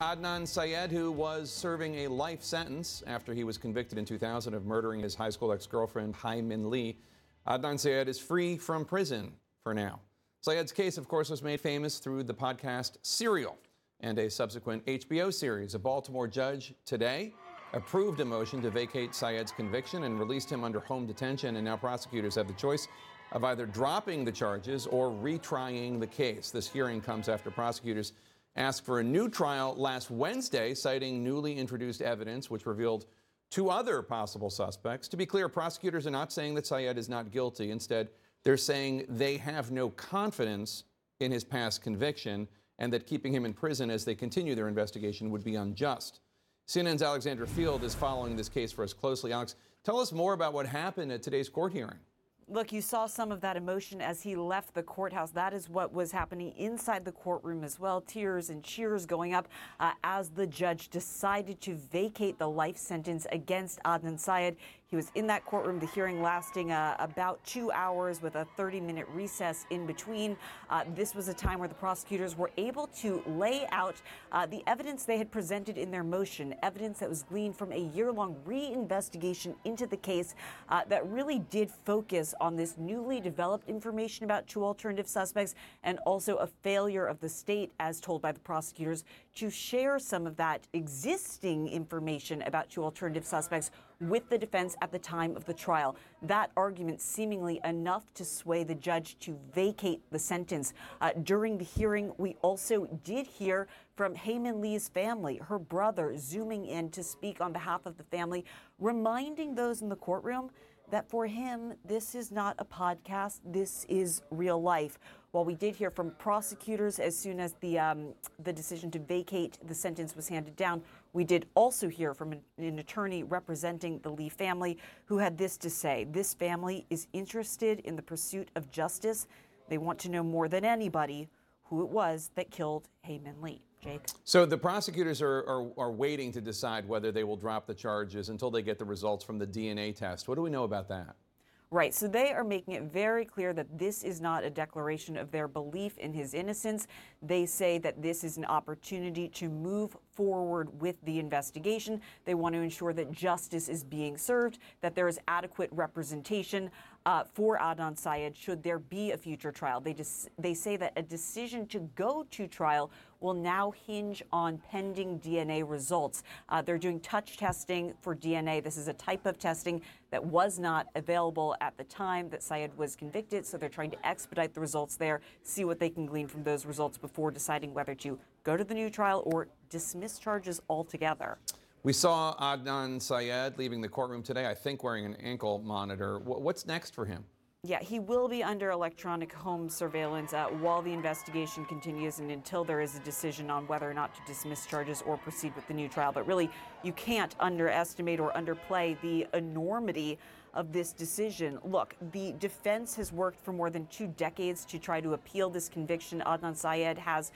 Adnan Syed, who was serving a life sentence after he was convicted in 2000 of murdering his high school ex-girlfriend, Hae Min Lee. Adnan Syed is free from prison for now. Syed's case, of course, was made famous through the podcast Serial and a subsequent HBO series. A Baltimore judge today approved a motion to vacate Syed's conviction and released him under home detention, and now prosecutors have the choice of either dropping the charges or retrying the case. This hearing comes after prosecutors asked for a new trial last Wednesday, citing newly introduced evidence which revealed two other possible suspects. To be clear, prosecutors are not saying that Syed is not guilty. Instead, they're saying they have no confidence in his past conviction and that keeping him in prison as they continue their investigation would be unjust. CNN's Alexandra Field is following this case for us closely. Alex, tell us more about what happened at today's court hearing. Look, you saw some of that emotion as he left the courthouse. That is what was happening inside the courtroom as well. Tears and cheers going up as the judge decided to vacate the life sentence against Adnan Syed. He was in that courtroom, the hearing lasting about 2 hours with a 30-minute recess in between. This was a time where the prosecutors were able to lay out the evidence they had presented in their motion, evidence that was gleaned from a year-long reinvestigation into the case that really did focus on this newly developed information about two alternative suspects and also a failure of the state, as told by the prosecutors, to share some of that existing information about two alternative suspects with the defense at the time of the trial. That argument seemingly enough to sway the judge to vacate the sentence. During the hearing, we also did hear from Hae Min Lee's family, her brother zooming in to speak on behalf of the family, reminding those in the courtroom that for him, this is not a podcast, this is real life. While we did hear from prosecutors as soon as the decision to vacate the sentence was handed down, we did also hear from an attorney representing the Lee family who had this to say. This family is interested in the pursuit of justice. They want to know more than anybody who it was that killed Hae Min Lee. Jake? So the prosecutors are waiting to decide whether they will drop the charges until they get the results from the DNA test. What do we know about that? Right, so they are making it very clear that this is not a declaration of their belief in his innocence. They say that this is an opportunity to move forward with the investigation. They want to ensure that justice is being served, that there is adequate representation for Adnan Syed should there be a future trial. They say that a decision to go to trial will now hinge on pending DNA results. They're doing touch testing for DNA. This is a type of testing that was not available at the time that Syed was convicted, so they're trying to expedite the results there, see what they can glean from those results before deciding whether to go to the new trial or dismiss charges altogether. We saw Adnan Syed leaving the courtroom today, I think wearing an ankle monitor. What's next for him? Yeah, he will be under electronic home surveillance while the investigation continues and until there is a decision on whether or not to dismiss charges or proceed with the new trial. But really, you can't underestimate or underplay the enormity of this decision. Look, the defense has worked for more than 2 decades to try to appeal this conviction. Adnan Syed has,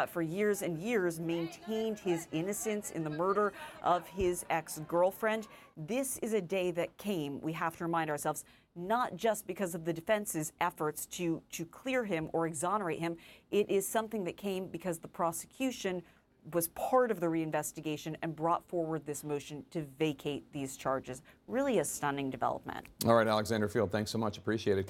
for years and years, maintained his innocence in the murder of his ex-girlfriend. This is a day that came, we have to remind ourselves, not just because of the defense's efforts to clear him or exonerate him. It is something that came because the prosecution was part of the reinvestigation and brought forward this motion to vacate these charges. Really a stunning development. All right, Alexandra Field, thanks so much. Appreciate it.